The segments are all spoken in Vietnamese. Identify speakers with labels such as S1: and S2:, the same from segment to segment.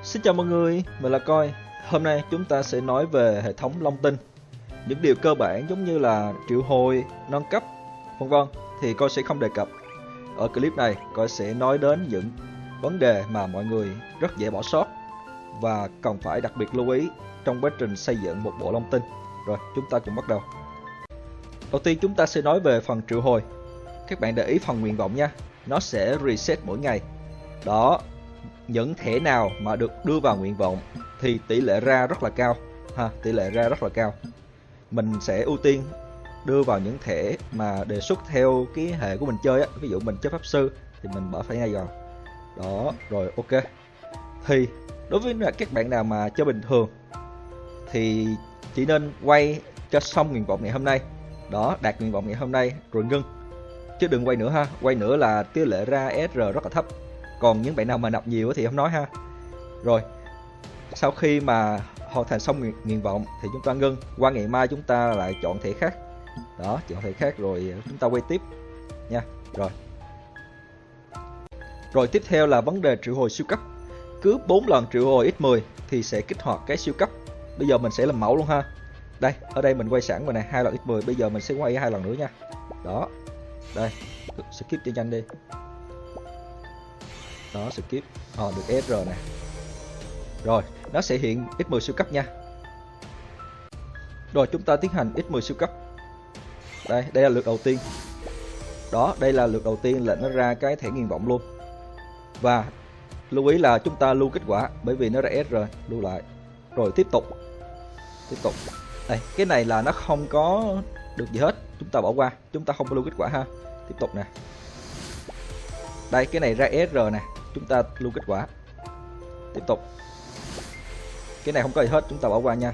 S1: Xin chào mọi người, mình là Coi. Hôm nay chúng ta sẽ nói về hệ thống Long Tinh. Những điều cơ bản giống như là triệu hồi, nâng cấp, vân vân thì Coi sẽ không đề cập. Ở clip này, Coi sẽ nói đến những vấn đề mà mọi người rất dễ bỏ sót và cần phải đặc biệt lưu ý trong quá trình xây dựng một bộ Long Tinh. Rồi, chúng ta cùng bắt đầu. Đầu tiên chúng ta sẽ nói về phần triệu hồi. Các bạn để ý phần nguyện vọng nha, nó sẽ reset mỗi ngày. Đó, những thẻ nào mà được đưa vào nguyện vọng thì tỷ lệ ra rất là cao tỷ lệ ra rất là cao. Mình sẽ ưu tiên đưa vào những thẻ mà đề xuất theo cái hệ của mình chơi á. Ví dụ mình chơi pháp sư thì mình bỏ thẻ này vào. Đó, rồi ok. Thì đối với các bạn nào mà chơi bình thường thì chỉ nên quay cho xong nguyện vọng ngày hôm nay. Đó, đạt nguyện vọng ngày hôm nay rồi ngưng. Chứ đừng quay nữa ha, quay nữa là tỷ lệ ra SR rất là thấp. Còn những bạn nào mà nạp nhiều thì không nói ha. Rồi, sau khi mà hoàn thành xong nguyện vọng thì chúng ta ngưng. Qua ngày mai chúng ta lại chọn thẻ khác. Đó, chọn thẻ khác rồi chúng ta quay tiếp nha. Rồi tiếp theo là vấn đề triệu hồi siêu cấp. Cứ 4 lần triệu hồi x10 thì sẽ kích hoạt cái siêu cấp. Bây giờ mình sẽ làm mẫu luôn ha. Đây, ở đây mình quay sẵn rồi nè, 2 lần x10, bây giờ mình sẽ quay 2 lần nữa nha. Đó. Đây, skip cho nhanh đi. Đó, skip. Được SR nè. Rồi, nó sẽ hiện x10 siêu cấp nha. Rồi chúng ta tiến hành x10 siêu cấp. Đây là lượt đầu tiên. Đó, đây là lượt đầu tiên là nó ra cái thẻ nguyện vọng luôn. Và lưu ý là chúng ta lưu kết quả bởi vì nó ra SR, lưu lại. Rồi tiếp tục. Đây, cái này là nó không có được gì hết, chúng ta bỏ qua, chúng ta không có lưu kết quả ha. Tiếp tục nè. Đây, cái này ra SR nè, chúng ta lưu kết quả. Tiếp tục. Cái này không có gì hết, chúng ta bỏ qua nha.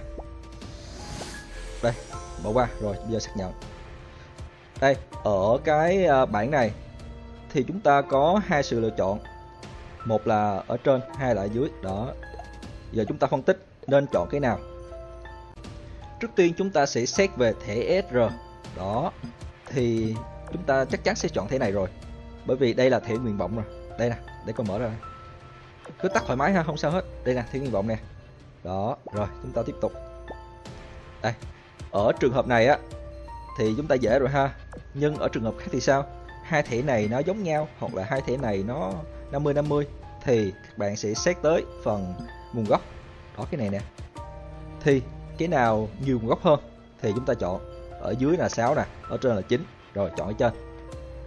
S1: Đây, bỏ qua. Rồi, bây giờ xác nhận. Đây, ở cái bảng này thì chúng ta có hai sự lựa chọn. Một là ở trên, hai là ở dưới. Đó. Giờ chúng ta phân tích nên chọn cái nào. Trước tiên chúng ta sẽ xét về thẻ SR. Đó. Thì chúng ta chắc chắn sẽ chọn thẻ này rồi. Bởi vì đây là thẻ nguyện vọng rồi. Đây nè, để con mở ra. Cứ tắt thoải mái ha, không sao hết. Đây nè, thẻ nguyện vọng nè. Đó, rồi chúng ta tiếp tục. Đây, ở trường hợp này á thì chúng ta dễ rồi ha. Nhưng ở trường hợp khác thì sao? Hai thẻ này nó giống nhau hoặc là hai thẻ này nó 50-50 thì các bạn sẽ xét tới phần nguồn gốc. Đó, cái này nè. Thì cái nào nhiều nguồn gốc hơn thì chúng ta chọn. Ở dưới là 6 nè, ở trên là 9. Rồi chọn ở trên.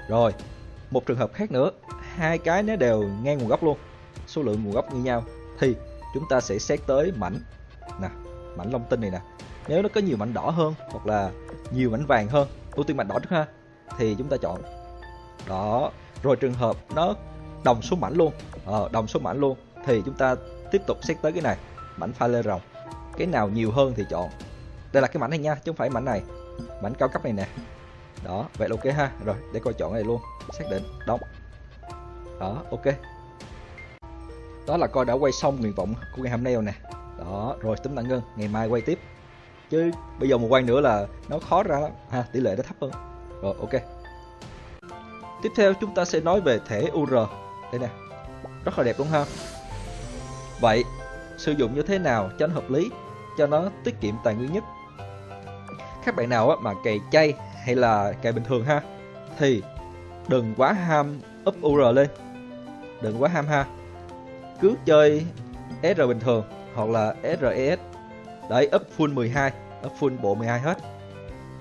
S1: Rồi, một trường hợp khác nữa, hai cái nó đều ngang nguồn gốc luôn, số lượng nguồn gốc như nhau thì chúng ta sẽ xét tới mảnh nè, mảnh Long Tinh này nè. Nếu nó có nhiều mảnh đỏ hơn hoặc là nhiều mảnh vàng hơn, ưu tiên mảnh đỏ trước ha, thì chúng ta chọn. Đó, rồi trường hợp nó đồng số mảnh luôn, thì chúng ta tiếp tục xét tới cái này, mảnh pha lê rồng. Cái nào nhiều hơn thì chọn. Đây là cái mảnh này nha, chứ không phải mảnh này, mảnh cao cấp này nè. Đó, vậy là ok ha. Rồi, để coi chọn này luôn, xác định, đóng. Đó, ok. Đó là Coi đã quay xong nguyện vọng của ngày hôm nay rồi nè. Đó, rồi tính tạm ngưng, ngày mai quay tiếp. Chứ bây giờ một quay nữa là nó khó ra lắm ha, tỷ lệ nó thấp hơn. Rồi, ok. Tiếp theo chúng ta sẽ nói về thẻ UR. Đây nè, rất là đẹp luôn ha. Vậy, sử dụng như thế nào cho nó hợp lý, cho nó tiết kiệm tài nguyên nhất? Các bạn nào mà cày chay hay là cày bình thường ha, thì đừng quá ham up UR lên. Đừng quá ham ha. Cứ chơi SR bình thường hoặc là SRES. Đấy, up full 12, up full bộ 12 hết.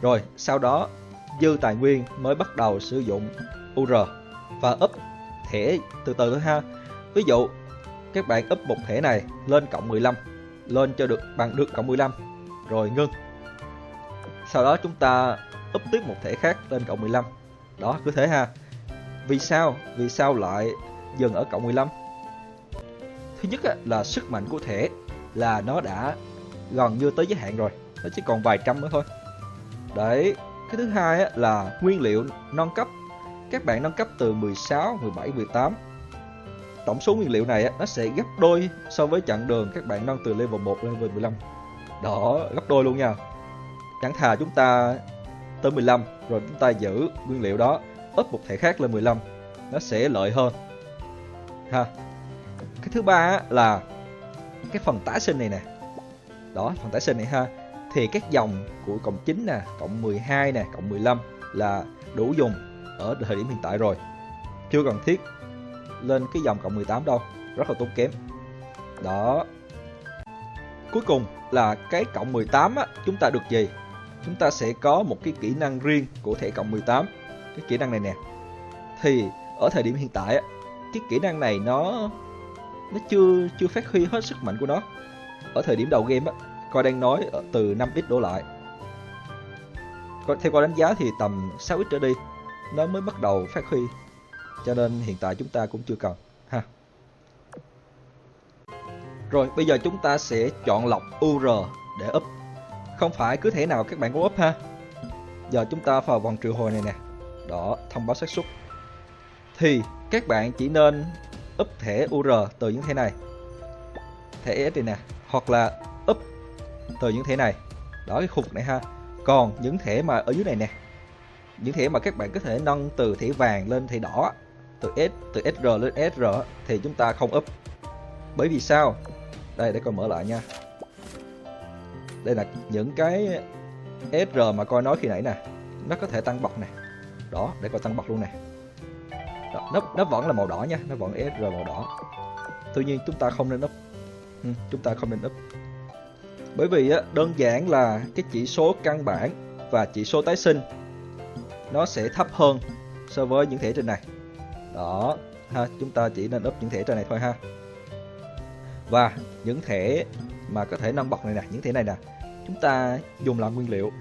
S1: Rồi sau đó dư tài nguyên mới bắt đầu sử dụng UR và up thẻ từ từ thôi ha. Ví dụ các bạn up một thẻ này lên cộng 15, lên cho được bằng được cộng 15 rồi ngưng. Sau đó chúng ta up tiếp một thẻ khác lên cộng 15. Đó, cứ thế ha. Vì sao lại dừng ở cộng 15? Thứ nhất là sức mạnh của thẻ là nó đã gần như tới giới hạn rồi, nó chỉ còn vài trăm nữa thôi. Đấy, cái thứ hai là nguyên liệu nâng cấp. Các bạn nâng cấp từ 16, 17, 18. Tổng số nguyên liệu này nó sẽ gấp đôi so với chặng đường các bạn nâng từ level 1 lên level 15. Đó, gấp đôi luôn nha. Chẳng thà chúng ta tới 15 rồi chúng ta giữ nguyên liệu đó, up một thẻ khác lên 15, nó sẽ lợi hơn ha. Cái thứ ba là cái phần tái sinh này nè. Đó, phần tái sinh này ha. Thì các dòng của cộng 9 nè, cộng 12 nè, cộng 15 là đủ dùng ở thời điểm hiện tại rồi. Chưa cần thiết lên cái dòng cộng 18 đâu, rất là tốn kém. Đó. Cuối cùng là cái cộng 18 á, chúng ta được gì? Chúng ta sẽ có một cái kỹ năng riêng của thẻ cộng 18. Cái kỹ năng này nè. Thì ở thời điểm hiện tại á, cái kỹ năng này nó chưa phát huy hết sức mạnh của nó. Ở thời điểm đầu game á, coi đang nói từ 5x đổ lại. Theo coi đánh giá thì tầm 6x trở đi nó mới bắt đầu phát huy. Cho nên hiện tại chúng ta cũng chưa cần ha. Rồi bây giờ chúng ta sẽ chọn lọc UR để up. Không phải cứ thẻ nào các bạn cũng up ha. Giờ chúng ta vào vòng triệu hồi này nè. Đó, thông báo xác suất. Thì các bạn chỉ nên up thẻ UR từ những thẻ này. Thẻ S này nè. Hoặc là up từ những thẻ này. Đó, cái khu vực này ha. Còn những thẻ mà ở dưới này nè, những thẻ mà các bạn có thể nâng từ thẻ vàng lên thẻ đỏ, từ SR lên SR thì chúng ta không up. Bởi vì sao? Đây, để coi mở lại nha. Đây là những cái SR mà coi nói khi nãy nè. Nó có thể tăng bậc nè. Đó, để coi tăng bậc luôn nè. Đó, nó vẫn là màu đỏ nha. Nó vẫn SR màu đỏ. Tuy nhiên chúng ta không nên up. Chúng ta không nên up. Bởi vì á, đơn giản là cái chỉ số căn bản và chỉ số tái sinh nó sẽ thấp hơn so với những thẻ trên này. Đó ha, chúng ta chỉ nên up những thẻ trên này thôi ha. Và những thẻ mà có thể nâng bậc này nè, những thẻ này nè, chúng ta dùng làm nguyên liệu.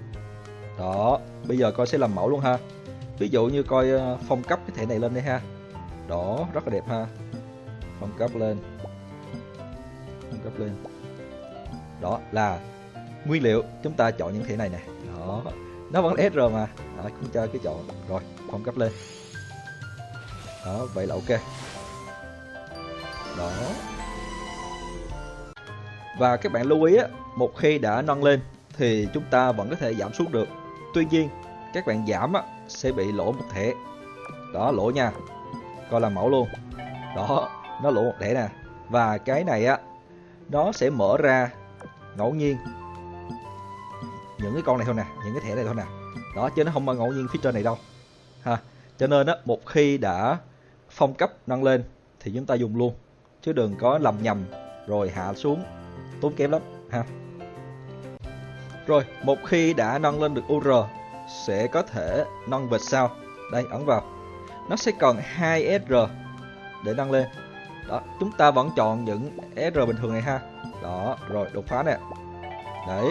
S1: Đó, bây giờ coi sẽ làm mẫu luôn ha. Ví dụ như coi phong cấp cái thẻ này lên đây ha. Đó, rất là đẹp ha. Phong cấp lên. Phong cấp lên. Đó là nguyên liệu, chúng ta chọn những thẻ này nè. Đó, nó vẫn SR mà. Đó, cũng cho cái chọn. Rồi, phong cấp lên. Đó, vậy là ok. Đó. Và các bạn lưu ý á, một khi đã nâng lên thì chúng ta vẫn có thể giảm xuống được. Tuy nhiên, các bạn giảm á, sẽ bị lỗ một thẻ. Đó, lỗ nha. Coi là mẫu luôn. Đó, nó lỗ một thẻ nè. Và cái này á, nó sẽ mở ra ngẫu nhiên những cái con này thôi nè, những cái thẻ này thôi nè. Đó, chứ nó không mà ngẫu nhiên phía trên này đâu ha. Cho nên á, một khi đã phong cấp nâng lên thì chúng ta dùng luôn, chứ đừng có lầm nhầm rồi hạ xuống, tốn kém lắm ha. Rồi, một khi đã nâng lên được UR sẽ có thể nâng vệt sao. Đây, ấn vào. Nó sẽ còn 2SR để nâng lên. Đó, chúng ta vẫn chọn những SR bình thường này ha. Đó, rồi đột phá nè. Đấy.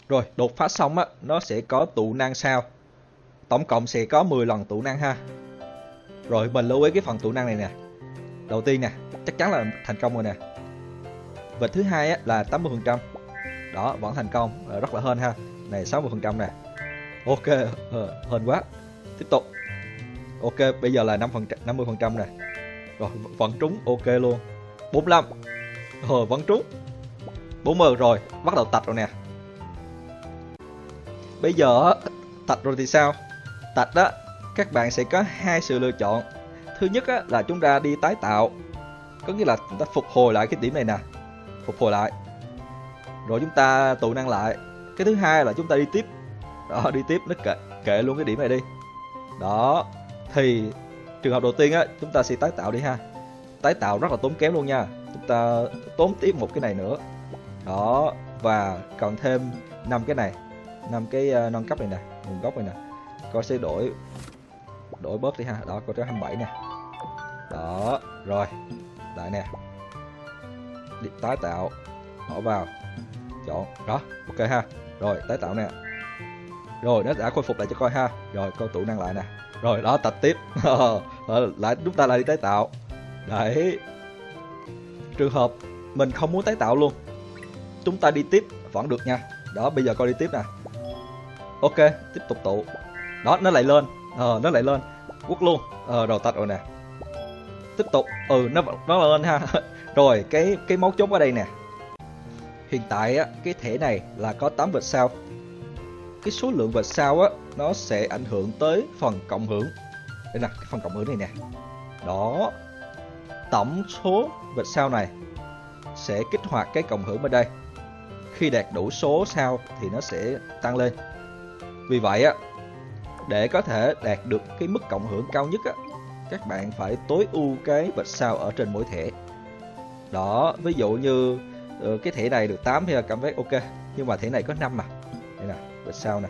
S1: Rồi, đột phá xong á, nó sẽ có tụ năng sao. Tổng cộng sẽ có 10 lần tụ năng ha. Rồi, mình lưu ý cái phần tụ năng này nè. Đầu tiên nè, chắc chắn là thành công rồi nè. Vệt thứ hai á, là 80%. Đó, vẫn thành công, rất là hên ha. Này 60% nè. Ok, hên quá. Tiếp tục. Ok, bây giờ là 50% nè. Rồi, vẫn trúng, ok luôn. 45. Vẫn trúng. 40 rồi, bắt đầu tạch rồi nè. Bây giờ tạch rồi thì sao? Tạch á, các bạn sẽ có hai sự lựa chọn. Thứ nhất á, là chúng ta đi tái tạo. Có nghĩa là chúng ta phục hồi lại cái điểm này nè. Phục hồi lại. Rồi chúng ta tụ năng lại. Cái thứ hai là chúng ta đi tiếp. Đó, đi tiếp, nó kệ luôn cái điểm này đi. Đó. Thì trường hợp đầu tiên á, chúng ta sẽ tái tạo đi ha. Tái tạo rất là tốn kém luôn nha. Chúng ta tốn tiếp một cái này nữa. Đó. Và còn thêm 5 cái này, 5 cái nâng cấp này nè, nguồn gốc này nè. Coi sẽ đổi bớt đi ha. Đó, coi cho 27 nè. Đó, rồi. Lại nè. Đi tái tạo. Bỏ vào. Chọn. Đó, ok ha. Rồi, tái tạo nè. Rồi, nó đã khôi phục lại cho coi ha. Rồi, coi tụ năng lại nè. Rồi, đó, tạch tiếp. Lại chúng ta lại đi tái tạo. Đấy. Trường hợp mình không muốn tái tạo luôn, chúng ta đi tiếp vẫn được nha. Đó, bây giờ coi đi tiếp nè. Ok, tiếp tục tụ. Đó, nó lại lên. Nó lại lên. Quất luôn. Rồi tạch rồi nè. Tiếp tục. Nó lên ha. Rồi, cái mấu chốt ở đây nè. Hiện tại á, cái thẻ này là có 8 vệt sao. Cái số lượng vệt sao á, nó sẽ ảnh hưởng tới phần cộng hưởng. Đây nè, cái phần cộng hưởng này nè. Đó. tổng số vệt sao này sẽ kích hoạt cái cộng hưởng bên đây. Khi đạt đủ số sao thì nó sẽ tăng lên. Vì vậy á, để có thể đạt được cái mức cộng hưởng cao nhất á, các bạn phải tối ưu cái vệt sao ở trên mỗi thẻ. Đó, ví dụ như cái thẻ này được 8 thì là cảm giác ok, nhưng mà thẻ này có 5 mà. Đây nè, vệt sao nè.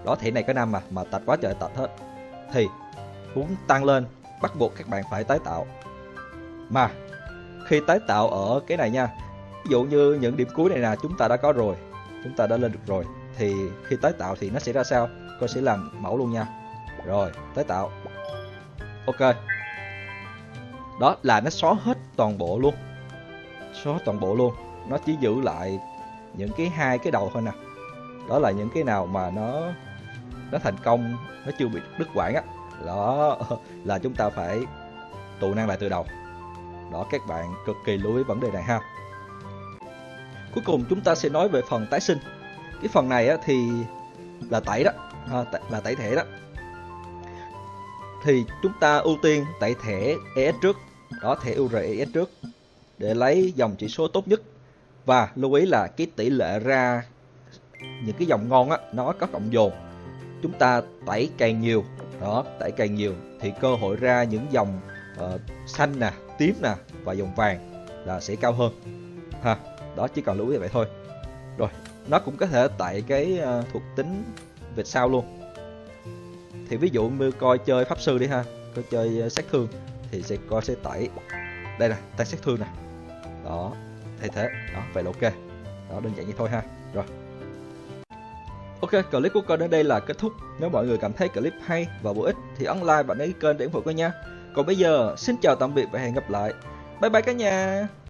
S1: Đó, thẻ này có 5 mà tạch quá trời tạch hết. Thì muốn tăng lên bắt buộc các bạn phải tái tạo. Mà khi tái tạo ở cái này nha, ví dụ như những điểm cuối này nè chúng ta đã có rồi, chúng ta đã lên được rồi, thì khi tái tạo thì nó sẽ ra sao? Tôi sẽ làm mẫu luôn nha. Rồi, tái tạo. Ok. Đó là nó xóa hết toàn bộ luôn. Xóa toàn bộ luôn. Nó chỉ giữ lại những cái hai cái đầu thôi nè. Đó là những cái nào mà nó thành công, nó chưa bị đứt quãng á. Đó là chúng ta phải tụ năng lại từ đầu. Đó, các bạn cực kỳ lưu ý vấn đề này ha. Cuối cùng chúng ta sẽ nói về phần tái sinh. Cái phần này á, thì là tẩy đó, là tẩy thẻ đó. Thì chúng ta ưu tiên tẩy thẻ ES trước. Đó, thẻ URES trước để lấy dòng chỉ số tốt nhất. Và lưu ý là cái tỷ lệ ra những cái dòng ngon á, nó có cộng dồn. Chúng ta tẩy càng nhiều, đó, tẩy càng nhiều thì cơ hội ra những dòng xanh nè, tím nè và dòng vàng là sẽ cao hơn ha. Đó, chỉ cần lưu ý vậy thôi. Rồi, nó cũng có thể tẩy cái thuộc tính vệt sao luôn. Thì ví dụ như coi chơi pháp sư đi ha, coi chơi sát thương thì sẽ tẩy đây nè, tăng sát thương nè. Đó, thay thế. Đó, vậy là ok. Đó, đơn giản như thôi ha. Rồi. Ok, clip của con đến đây là kết thúc. Nếu mọi người cảm thấy clip hay và bổ ích thì ấn like và đăng ký kênh để ủng hộ con nha. Còn bây giờ, xin chào tạm biệt và hẹn gặp lại. Bye bye cả nhà.